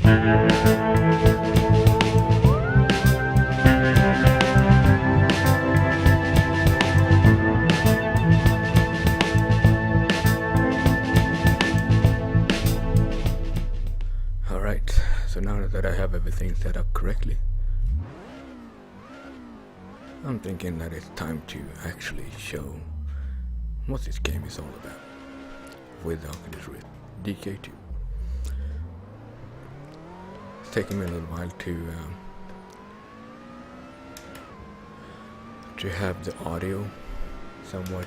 Alright, so now that I have everything set up correctly, I'm thinking that it's time to actually show what this game is all about with the Oculus Rift DK2. It's taken me a little while to have the audio somewhat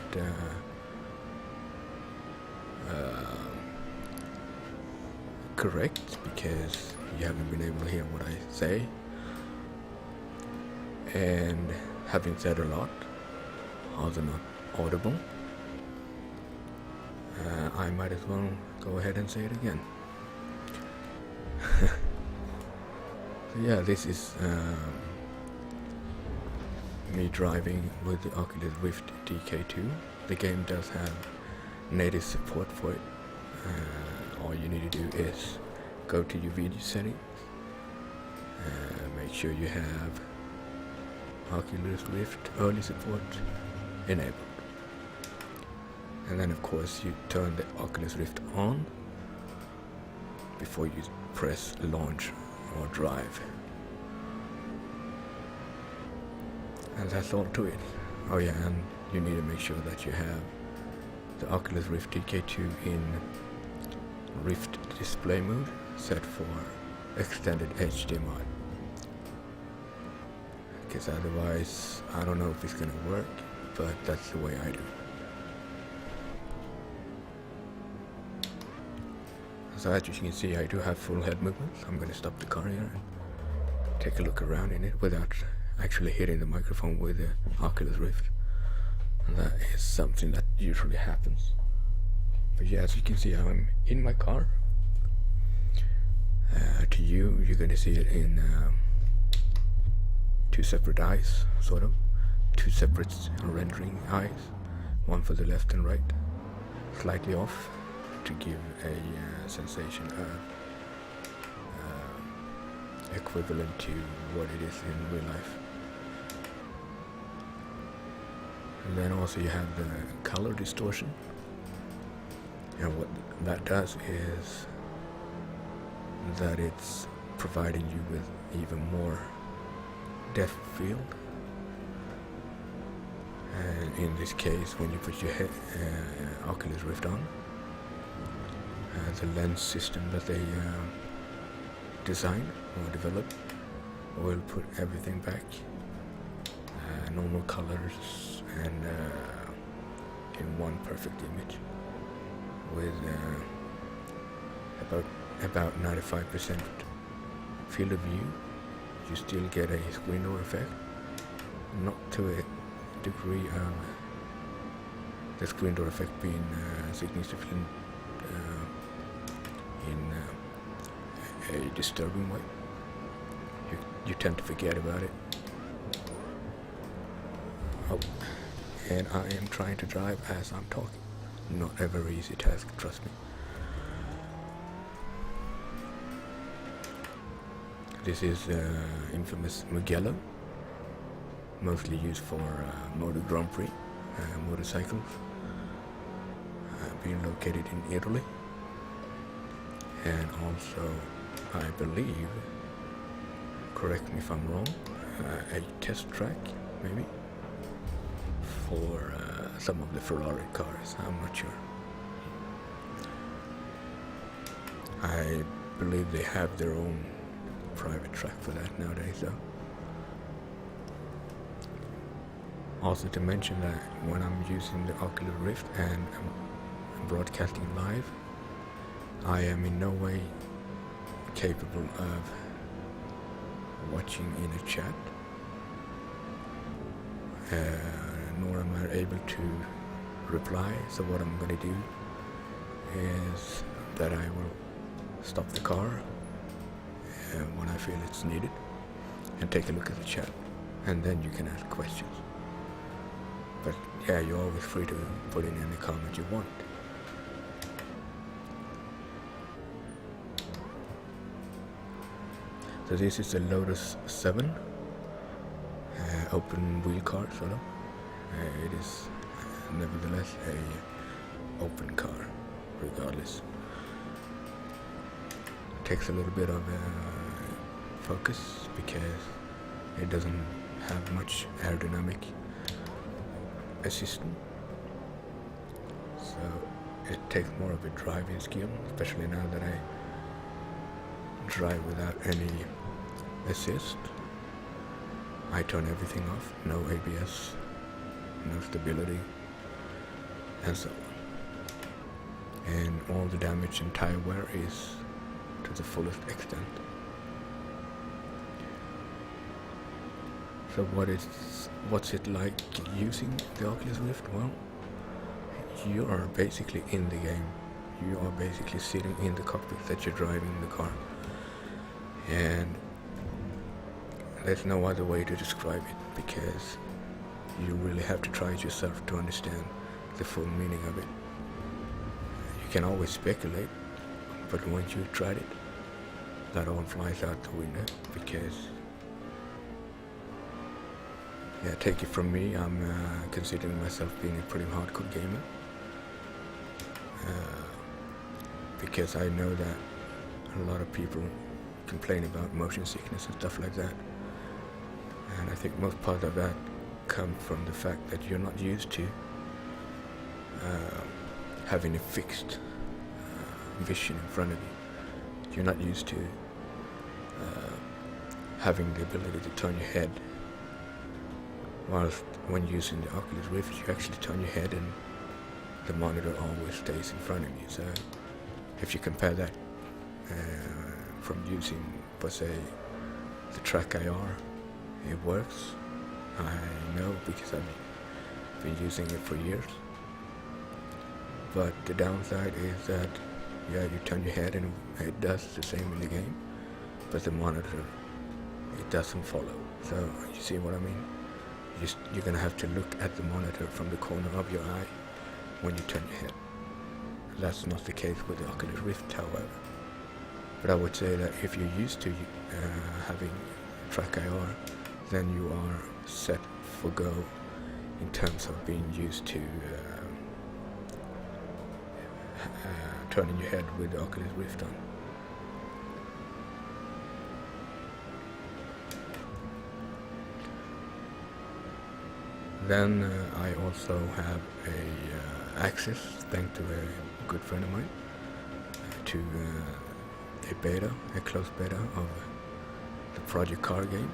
correct, because you haven't been able to hear what I say, and having said a lot, although not audible, I might as well go ahead and say it again. So yeah, this is me driving with the Oculus Rift DK2. The game does have native support for it. All you need to do is go to your video settings, make sure you have Oculus Rift early support enabled, and then of course you turn the Oculus Rift on before you press launch or drive, and that's all to it. Oh yeah, and you need to make sure that you have the Oculus Rift DK2 in Rift display mode set for extended HDMI, because otherwise I don't know if it's gonna work, but that's the way I do it. So as you can see, I do have full head movement. I'm gonna stop the car here and take a look around in it without actually hitting the microphone with the Oculus Rift, and that is something that usually happens. But yeah, as you can see, I'm in my car. To you, you're gonna see it in two separate eyes, sort of. Two separate rendering eyes, one for the left and right, slightly off, to give a sensation of equivalent to what it is in real life. And then also you have the color distortion. And what that does is that it's providing you with even more depth of field. And in this case, when you put your Oculus Rift on, the lens system that they designed or developed will put everything back, normal colors, and in one perfect image, with about 95% field of view. You still get a screen door effect, not to a degree of the screen door effect being significant in a disturbing way. You tend to forget about it. Oh, and I am trying to drive as I'm talking. Not a very easy task, trust me. This is infamous Mugello, mostly used for Motor Grand Prix motorcycles, being located in Italy, and also, I believe, correct me if I'm wrong, a test track maybe for some of the Ferrari cars. I'm not sure. I believe they have their own private track for that nowadays, though. Also to mention that when I'm using the Oculus Rift and I'm broadcasting live, I am in no way capable of watching in a chat, nor am I able to reply. So what I'm going to do is that I will stop the car when I feel it's needed and take a look at the chat, and then you can ask questions. But yeah, you're always free to put in any comment you want. So this is a Lotus 7, open wheel car sort of. It is nevertheless a open car regardless. It takes a little bit of focus because it doesn't have much aerodynamic assistance, so it takes more of a driving skill, especially now that I drive without any assist. I turn everything off, no ABS, no stability, and so on. And all the damage and tire wear is to the fullest extent. So what's it like using the Oculus Rift? Well, you are basically in the game. You are basically sitting in the cockpit that you're driving the car. And there's no other way to describe it, because you really have to try it yourself to understand the full meaning of it. You can always speculate, but once you've tried it, that all flies out the window. Because, yeah, take it from me, I'm considering myself being a pretty hardcore gamer. Because I know that a lot of people complain about motion sickness and stuff like that. And I think most part of that comes from the fact that you're not used to having a fixed vision in front of you. You're not used to having the ability to turn your head. Whilst when using the Oculus Rift, you actually turn your head and the monitor always stays in front of you. So if you compare that from using, per se, the Track IR, it works. I know because I've been using it for years. But the downside is that, yeah, you turn your head and it does the same in the game, but the monitor, it doesn't follow. So you see what I mean? You're gonna have to look at the monitor from the corner of your eye when you turn your head. That's not the case with the Oculus Rift, however. But I would say that if you're used to having Track IR, then you are set for go in terms of being used to turning your head with the Oculus Rift on. Then I also have access, thanks to a good friend of mine, to a closed beta of the Project Car game.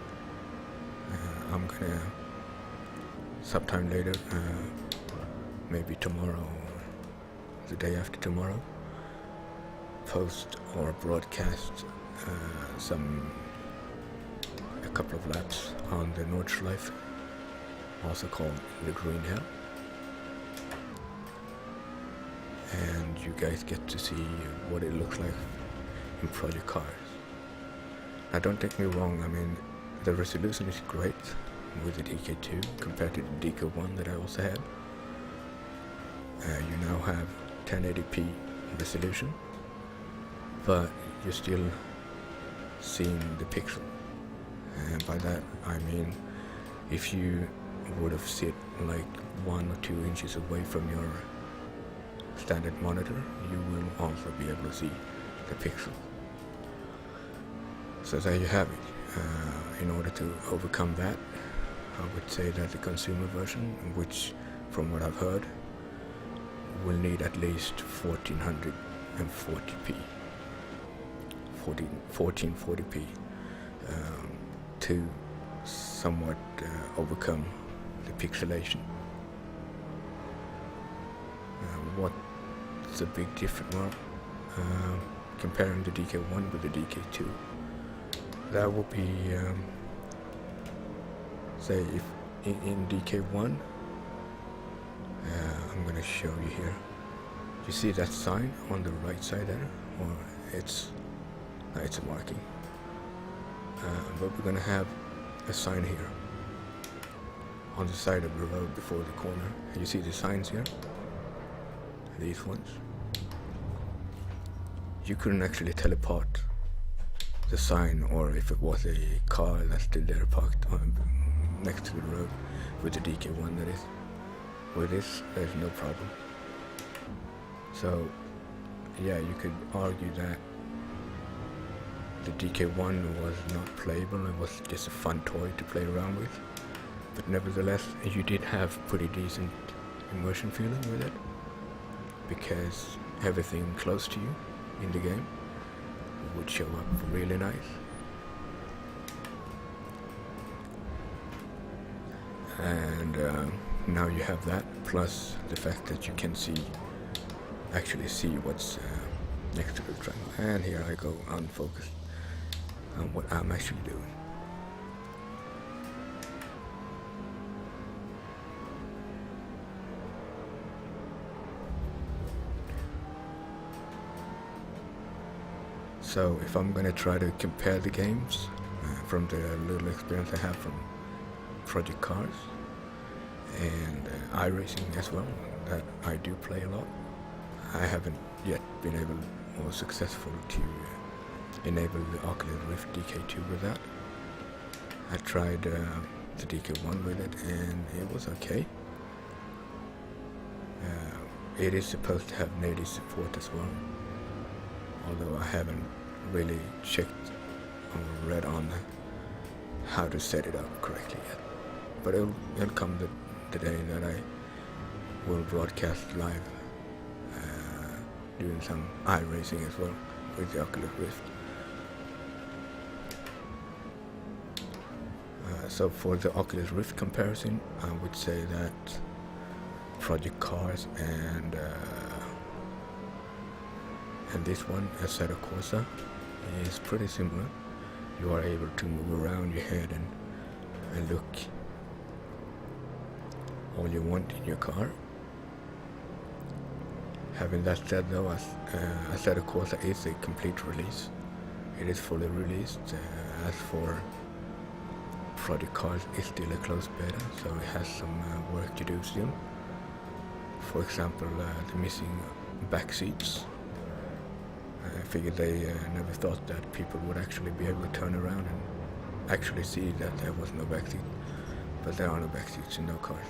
I'm gonna sometime later, maybe tomorrow or the day after tomorrow, post or broadcast a couple of laps on the Nordschleife, also called the Green Hell, and you guys get to see what it looks like in Project Cars. Now don't take me wrong, I mean the resolution is great with the DK2 compared to the DK1 that I also had. You now have 1080p resolution, but you're still seeing the pixel, and by that I mean if you would have sit like 1 or 2 inches away from your standard monitor, you will also be able to see the pixel. So there you have it. In order to overcome that, I would say that the consumer version, which from what I've heard will need at least 1440p, 1440p to somewhat overcome the pixelation. What's the big difference? Well, comparing the DK1 with the DK2, that would be, say, if in DK1, I'm going to show you here. You see that sign on the right side there, or it's a marking. But we're going to have a sign here on the side of the road before the corner. You see the signs here? These ones. You couldn't actually teleport the sign, or if it was a car that's still there parked next to the road with the DK1, that is. With this, there's no problem. So yeah, you could argue that the DK1 was not playable, it was just a fun toy to play around with. But nevertheless, you did have pretty decent immersion feeling with it, because everything close to you in the game would show up really nice. And now you have that, plus the fact that you can actually see what's next to the triangle. And here I go unfocused on what I'm actually doing. So if I'm gonna try to compare the games from the little experience I have from Project Cars and iRacing as well, that I do play a lot, I haven't yet been able or successful to enable the Oculus Rift DK2 with that. I tried the DK1 with it and it was okay. It is supposed to have native support as well, although I haven't really checked or read on how to set it up correctly yet. But it'll come the day that I will broadcast live doing some iRacing as well with the Oculus Rift. So for the Oculus Rift comparison, I would say that Project Cars and this one, Assetto Corsa, is pretty similar. You are able to move around your head and look all you want in your car. Having that said though, Assetto Corsa is a complete release. It is fully released. As for Project Cars, it's still a closed beta, so it has some work to do still. For example, the missing back seats. I figured they never thought that people would actually be able to turn around and actually see that there was no backseat. But there are no backseats in no cars.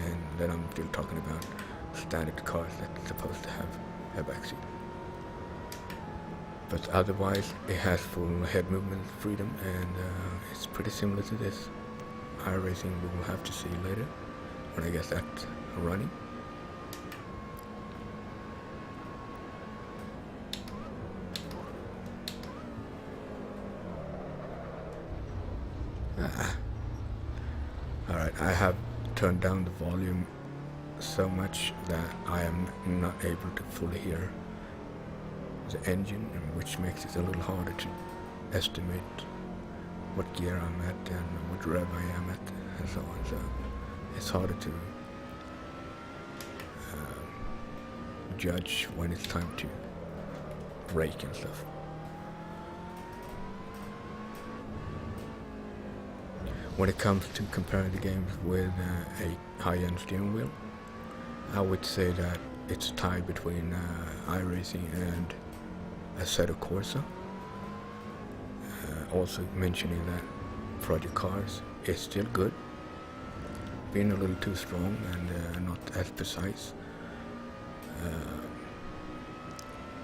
And then I'm still talking about standard cars that's supposed to have a backseat. But otherwise, it has full head movement freedom, and it's pretty similar to this. iRacing we will have to see later when I get that running. Alright, I have turned down the volume so much that I am not able to fully hear the engine, which makes it a little harder to estimate what gear I'm at and what rev I am at and so on. So it's harder to judge when it's time to brake and stuff. When it comes to comparing the games with a high-end steering wheel, I would say that it's a tie between iRacing and Assetto Corsa. Also mentioning that Project Cars is still good, being a little too strong and not as precise.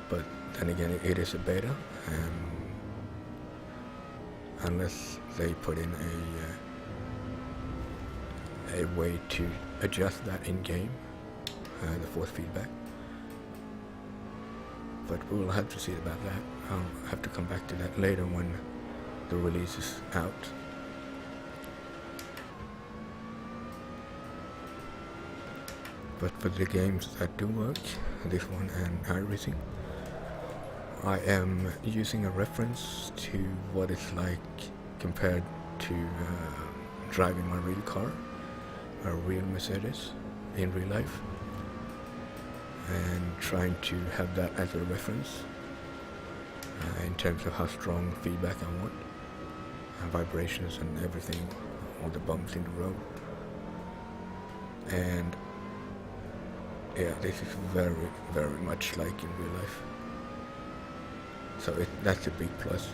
But then again, it is a beta, and unless they put in a way to adjust that in game, the force feedback. But we will have to see about that. I'll have to come back to that later when the release is out. But for the games that do work, this one and iRacing, I am using a reference to what it's like compared to driving my real car, a real Mercedes in real life, and trying to have that as a reference in terms of how strong feedback I want, and vibrations and everything, all the bumps in the road. And yeah, this is very, very much like in real life. So that's a big plus.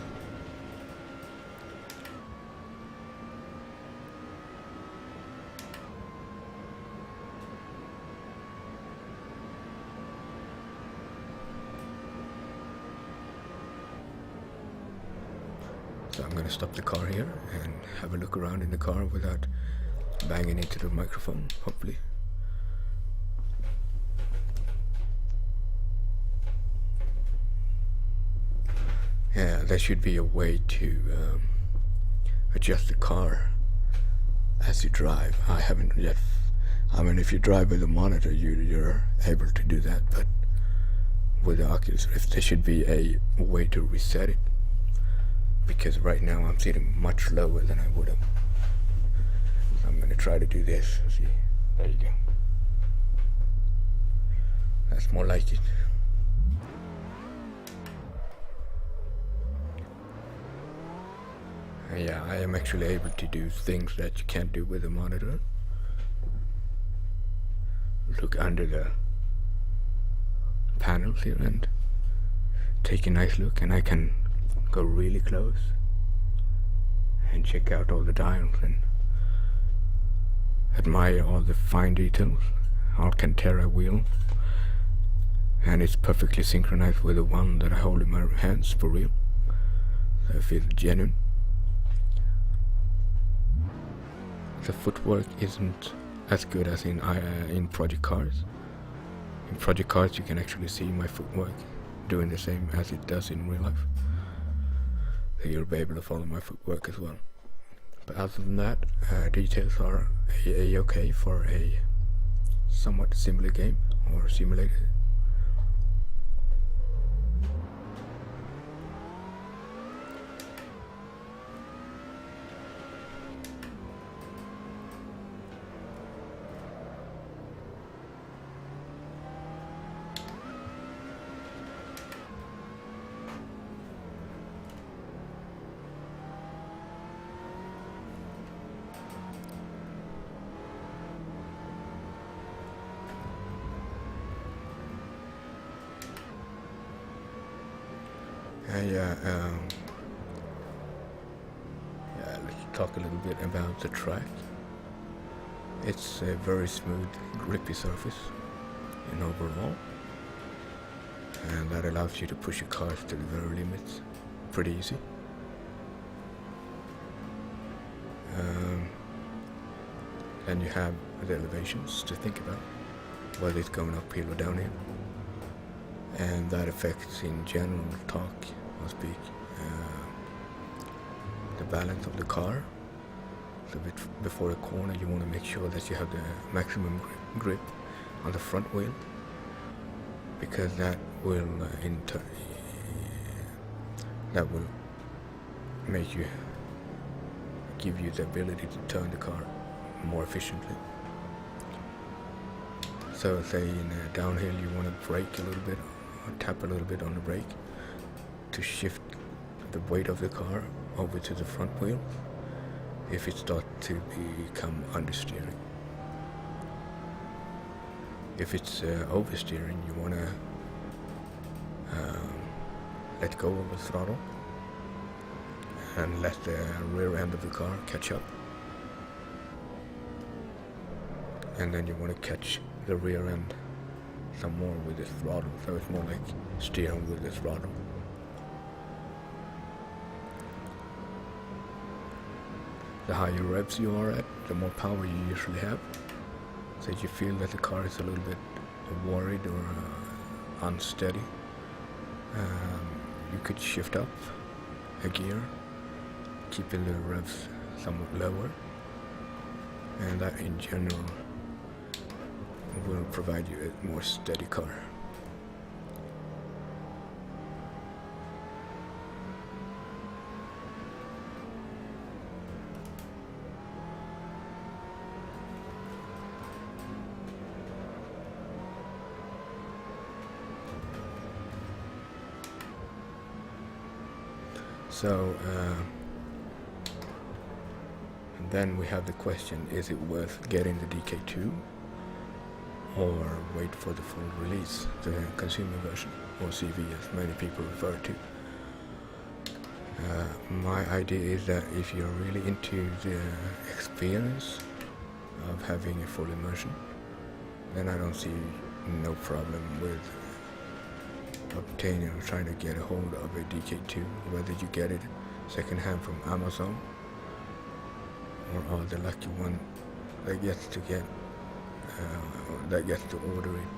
So I'm going to stop the car here and have a look around in the car without banging into the microphone, hopefully. Yeah, there should be a way to adjust the car as you drive. I haven't yet. I mean, if you drive with a monitor, you're able to do that, but with the Oculus Rift, there should be a way to reset it, because right now I'm sitting much lower than I would have. So I'm going to try to do this. See, there you go. That's more like it. Yeah, I am actually able to do things that you can't do with a monitor. Look under the panels here and take a nice look, and I can go really close and check out all the dials and admire all the fine details. Alcantara wheel, and it's perfectly synchronized with the one that I hold in my hands for real, so I feel genuine. The footwork isn't as good as in Project Cars. In Project Cars you can actually see my footwork doing the same as it does in real life. So you'll be able to follow my footwork as well. But other than that, details are okay for a somewhat similar game or simulator. Let's talk a little bit about the track. It's a very smooth, grippy surface in overall, and that allows you to push your cars to the very limits pretty easy. Then you have the elevations to think about, whether it's going uphill or downhill, and that affects in general torque or speak the balance of the car. So before a corner you want to make sure that you have the maximum grip on the front wheel, because that will make you give you the ability to turn the car more efficiently. So say in a downhill you want to brake a little bit or tap a little bit on the brake to shift the weight of the car over to the front wheel if it starts to become understeering. If it's oversteering, you want to let go of the throttle and let the rear end of the car catch up, and then you want to catch the rear end some more with the throttle, so it's more like steering with the throttle. The higher revs you are at, the more power you usually have. So if you feel that the car is a little bit worried or unsteady, you could shift up a gear, keeping the revs somewhat lower, and that in general will provide you a more steady car. So then we have the question, is it worth getting the DK2 or wait for the full release, the consumer version, or CV as many people refer to? My idea is that if you're really into the experience of having a full immersion, then I don't see no problem with obtaining or trying to get a hold of a DK2, whether you get it second-hand from Amazon, or are the lucky one that gets to order it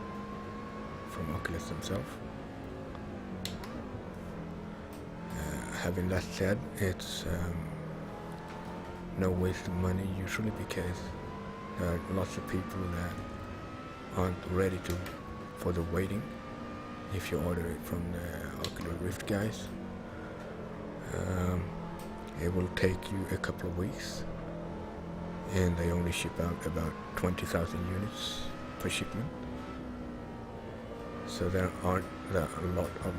from Oculus themselves. Having that said, it's no waste of money usually, because there are lots of people that aren't ready for the waiting if you order it from the Oculus Rift guys. It will take you a couple of weeks, and they only ship out about 20,000 units per shipment, so there aren't a lot of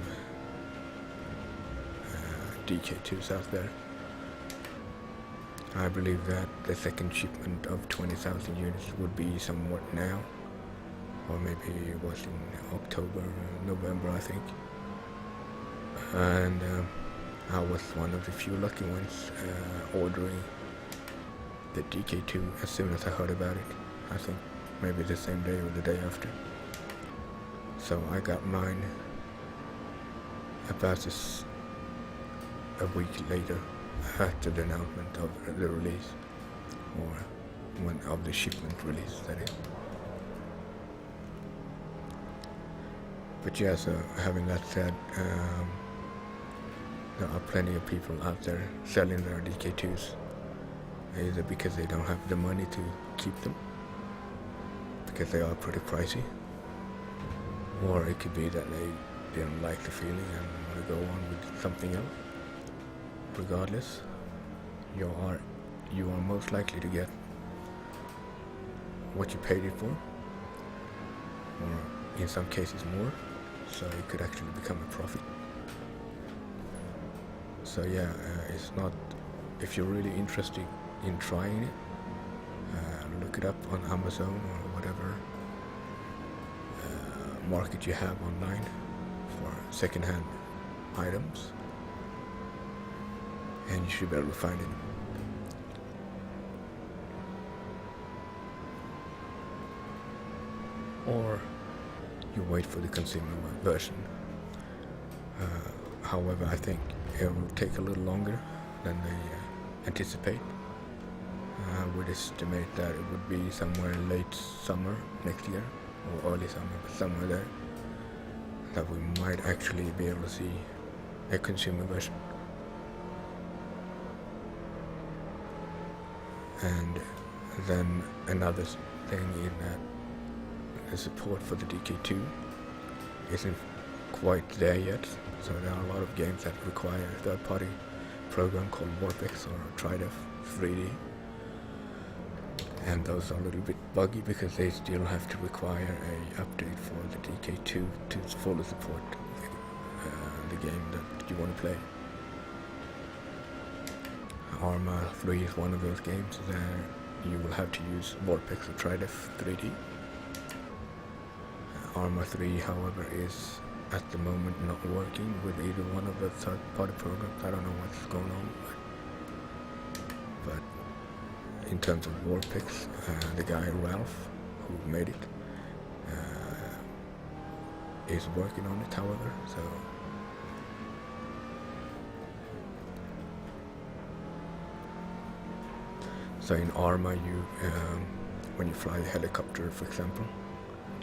DK2s out there. I believe that the second shipment of 20,000 units would be somewhat now, or maybe it was in October, November, I think. And I was one of the few lucky ones ordering the DK2 as soon as I heard about it. I think maybe the same day or the day after. So I got mine about a week later, after the announcement of the release, or one of the shipment release, that is. But yeah, so having that said, there are plenty of people out there selling their DK2s, either because they don't have the money to keep them, because they are pretty pricey, or it could be that they didn't like the feeling and want to go on with something else. Regardless, you are most likely to get what you paid it for, or in some cases more, so it could actually become a profit. So yeah, it's not, if you're really interested in trying it, look it up on Amazon or whatever market you have online for second-hand items, and you should be able to find it. Or you wait for the consumer version. However, I think it will take a little longer than they anticipate. I would estimate that it would be somewhere late summer next year, or early summer, but somewhere there, that we might actually be able to see a consumer version. And then another thing is that the support for the DK2 isn't quite there yet, so there are a lot of games that require a third-party program called Vortex or Tridef 3D, and those are a little bit buggy because they still have to require a update for the DK2 to fully support the game that you want to play. Arma 3 is one of those games where you will have to use Vortex or Tridef 3D. Arma 3, however, is at the moment not working with either one of the third-party programs. I don't know what's going on, but in terms of Vortex, the guy Ralph, who made it, is working on it, however, so in Arma, you when you fly a helicopter, for example,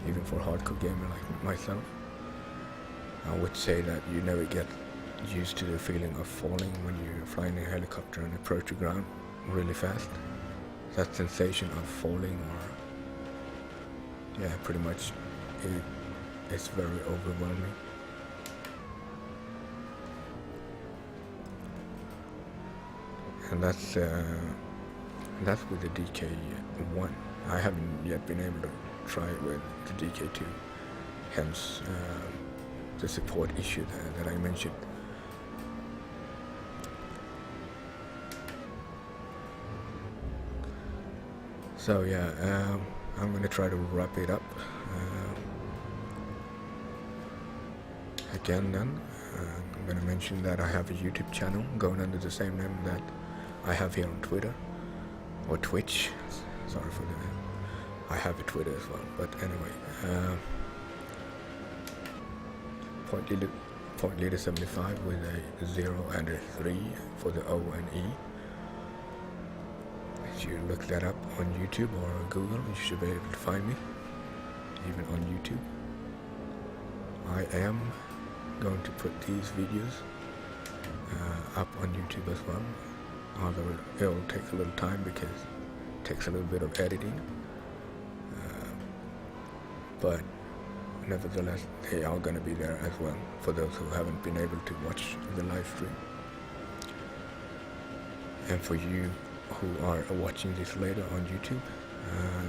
even for a hardcore gamer like myself, I would say that you never get used to the feeling of falling when you're flying a helicopter and approach the ground really fast. That sensation of falling, or yeah, pretty much, it's very overwhelming. And that's with the DK1. I haven't yet been able to try it with the DK2, hence the support issue that I mentioned. So yeah, I'm gonna try to wrap it up. Again then, I'm gonna mention that I have a YouTube channel going under the same name that I have here on Twitter, or Twitch, sorry for the name. I have a Twitter .leader 75 with a 0 and a 3 for the O and E. If you look that up on YouTube or Google, you should be able to find me, even on YouTube. I am going to put these videos up on YouTube as well, although it'll take a little time because it takes a little bit of editing, but nevertheless they are going to be there as well for those who haven't been able to watch the live stream. And for you who are watching this later on YouTube,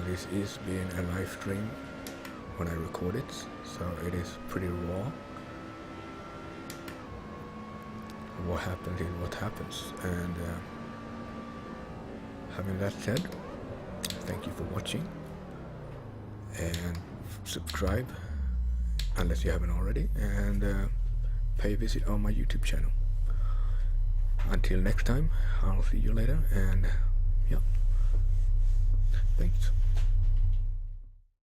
this is being a live stream when I record it, so it is pretty raw. What happens is what happens, and having that said, thank you for watching, and subscribe unless you haven't already, and pay a visit on my YouTube channel. Until next time, I'll see you later, and yeah, thanks.